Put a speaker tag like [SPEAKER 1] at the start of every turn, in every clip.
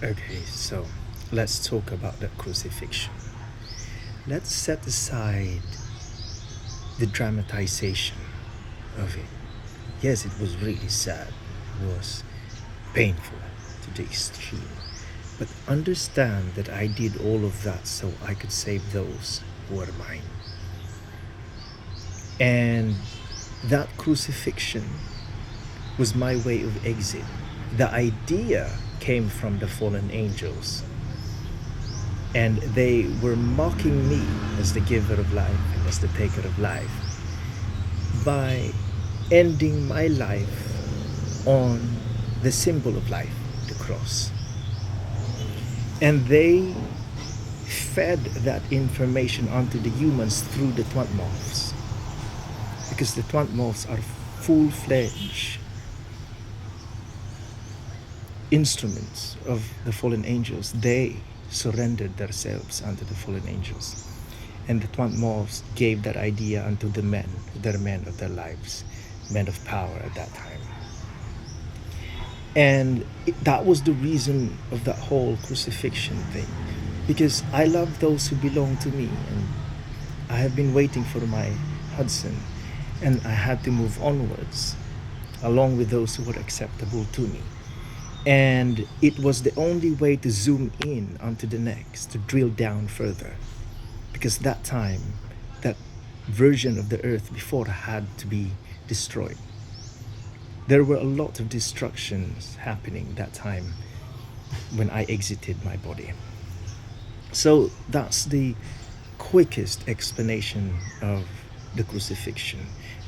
[SPEAKER 1] Okay, so let's talk about the crucifixion. Let's set aside the dramatization of it. Yes, it was really sad, it was painful to the extreme. But understand that I did all of that so I could save those who are mine. And that crucifixion was my way of exit. The idea came from the fallen angels, and they were mocking me as the giver of life and as the taker of life by ending my life on the symbol of life, the cross. And they fed that information onto the humans through the Twantmoths, because the Twantmoths are full-fledged instruments of the fallen angels. They surrendered themselves unto the fallen angels. And the Twantmoths gave that idea unto the men, the men of their lives, men of power at that time. And that was the reason of that whole crucifixion thing. Because I love those who belong to me, and I have been waiting for my Hudson, and I had to move onwards along with those who were acceptable to me. And it was the only way to zoom in onto the next, to drill down further. Because that time, that version of the earth before had to be destroyed. There were a lot of destructions happening that time when I exited my body. So that's the quickest explanation of the crucifixion,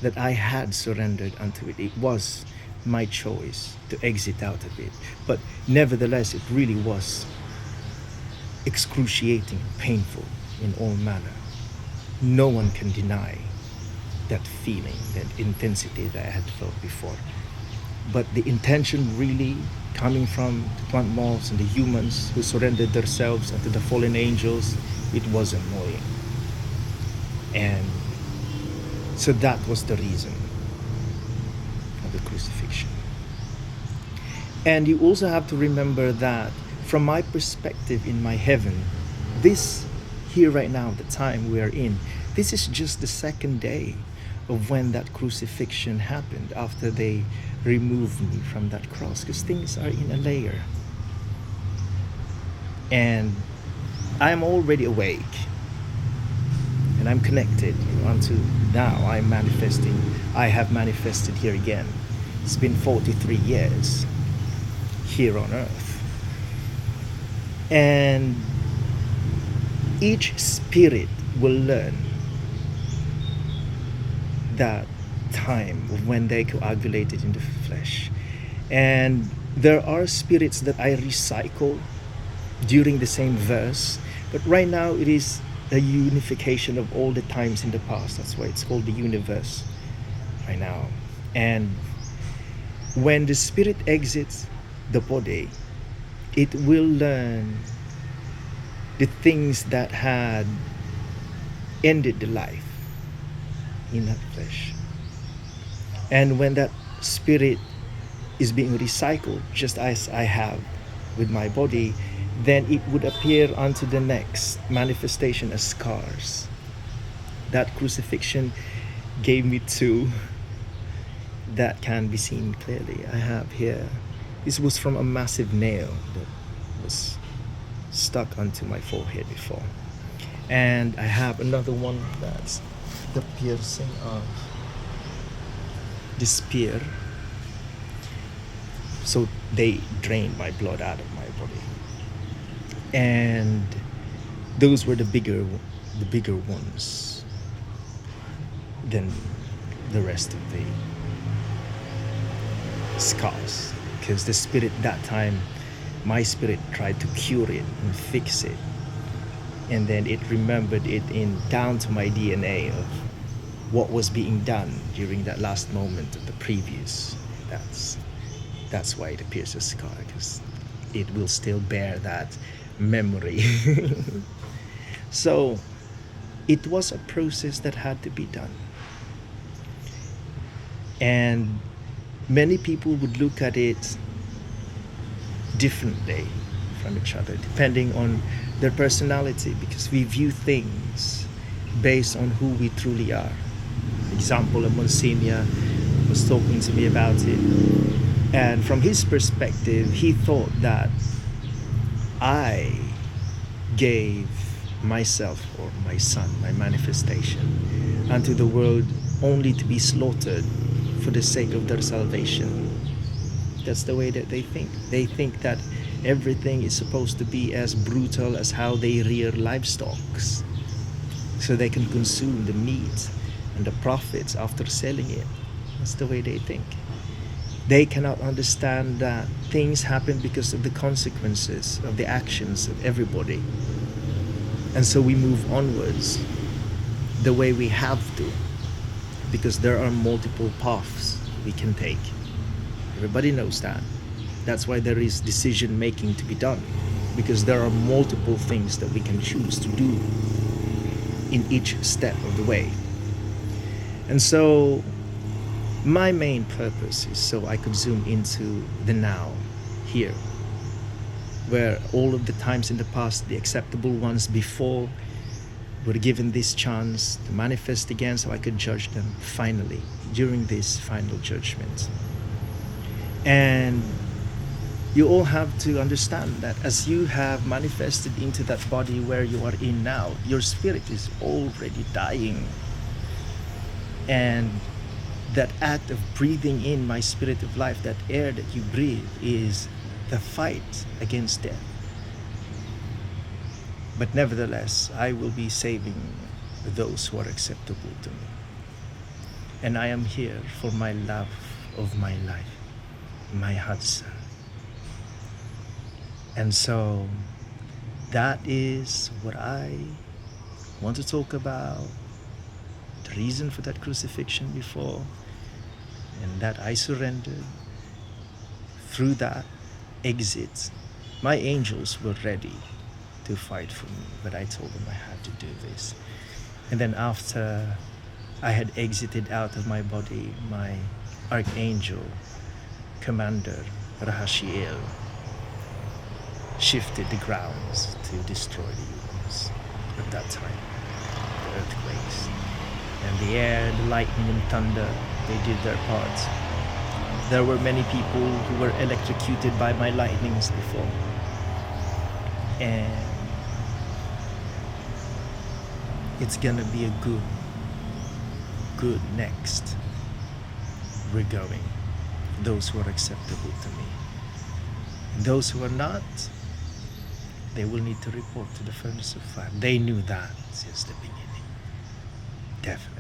[SPEAKER 1] that I had surrendered unto it. It was my choice to exit out of it. But nevertheless, it really was excruciating, painful in all manner. No one can deny that feeling, that intensity that I had felt before. But the intention really coming from the Twantmoths and the humans who surrendered themselves unto the fallen angels, it was annoying. And so that was the reason of the crucifixion. And you also have to remember that from my perspective in my heaven, this here right now, the time we are in, this is just the second day of when that crucifixion happened, after they removed me from that cross, because things are in a layer. And I'm already awake, and I'm connected unto now. I'm manifesting. I have manifested here again. It's been 43 years here on earth. And each spirit will learn that time of when they coagulated in the flesh. And there are spirits that I recycle during the same verse, but right now it is a unification of all the times in the past. That's why it's called the universe right now. And when the spirit exits the body, it will learn the things that had ended the life in that flesh. And when that spirit is being recycled, just as I have with my body, then it would appear unto the next manifestation as scars. That crucifixion gave me two that can be seen clearly. I have here, this was from a massive nail that was stuck onto my forehead before. And I have another one that's the piercing of the spear. So they drained my blood out of my body. And those were the bigger ones than the rest of the scars. Because the spirit that time, my spirit tried to cure it and fix it. And then it remembered it in down to my DNA of what was being done during that last moment of the previous. That's why it appears as scar, because it will still bear that memory. So it was a process that had to be done. And many people would look at it differently from each other, depending on their personality, because we view things based on who we truly are. Example, a Monsignor was talking to me about it, and from his perspective, he thought that I gave myself, or my son, my manifestation, unto the world only to be slaughtered for the sake of their salvation. That's the way that they think. They think that everything is supposed to be as brutal as how they rear livestock, so they can consume the meat and the profits after selling it. That's the way they think. They cannot understand that things happen because of the consequences of the actions of everybody. And so we move onwards the way we have to, because there are multiple paths we can take. Everybody knows that. That's why there is decision making to be done, because there are multiple things that we can choose to do in each step of the way. And so my main purpose is so I could zoom into the now, here, where all of the times in the past, the acceptable ones before, were given this chance to manifest again, so I could judge them finally during this final judgment. And you all have to understand that as you have manifested into that body where you are in now, your spirit is already dying. And that act of breathing in my spirit of life, that air that you breathe, is the fight against death. But nevertheless, I will be saving those who are acceptable to me. And I am here for my love of my life, my Hudson. And so that is what I want to talk about, the reason for that crucifixion before, and that I surrendered. Through that exit, my angels were ready to fight for me, but I told them I had to do this. And then after I had exited out of my body, my archangel, Commander Rahashiel, shifted the grounds to destroy the humans at that time, the earthquakes. And the air, the lightning and thunder, they did their part. There were many people who were electrocuted by my lightnings before. And it's gonna be a good next. We're going. Those who are acceptable to me. Those who are not, they will need to report to the furnace of fire. They knew that since the beginning. Definitely.